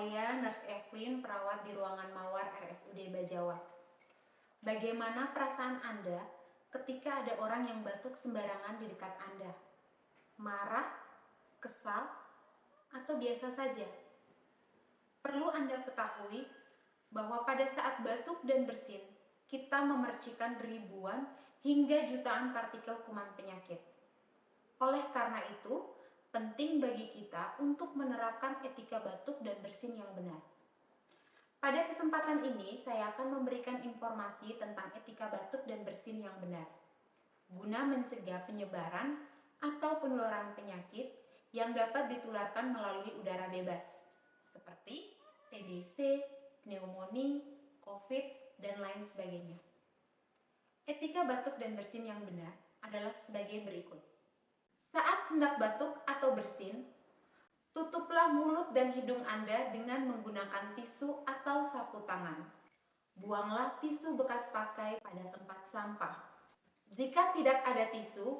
saya Nurse Evelyn, perawat di ruangan Mawar RSUD Bajawat. Bagaimana perasaan Anda ketika ada orang yang batuk sembarangan di dekat Anda? Marah, kesal, atau biasa saja? Perlu Anda ketahui bahwa pada saat batuk dan bersin, kita memercikan ribuan hingga jutaan partikel kuman penyakit. Oleh karena itu, penting bagi kita untuk menerapkan etika batuk dan bersin yang benar. Pada kesempatan ini, saya akan memberikan informasi tentang etika batuk dan bersin yang benar, guna mencegah penyebaran atau penularan penyakit yang dapat ditularkan melalui udara bebas, seperti TBC, pneumonia, COVID, dan lain sebagainya. Etika batuk dan bersin yang benar adalah sebagai berikut. Saat hendak batuk atau bersin, tutuplah mulut dan hidung Anda dengan menggunakan tisu atau sapu tangan. Buanglah tisu bekas pakai pada tempat sampah. Jika tidak ada tisu,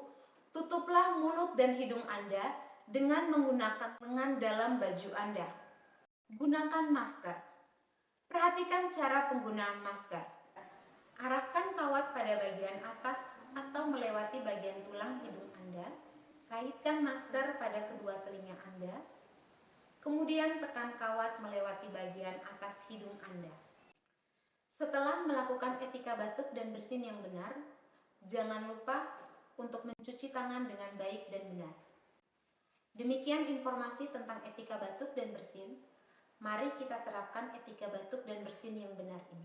tutuplah mulut dan hidung Anda dengan menggunakan lengan dalam baju Anda. Gunakan masker. Perhatikan cara penggunaan masker. Arahkan kawat pada bagian atas atau melewati bagian tulang hidung Anda. Kaitkan masker pada kedua telinga Anda. Kemudian tekan kawat melewati bagian atas hidung Anda. Setelah melakukan etika batuk dan bersin yang benar, jangan lupa untuk mencuci tangan dengan baik dan benar. Demikian informasi tentang etika batuk dan bersin. Mari kita terapkan etika batuk dan bersin yang benar ini.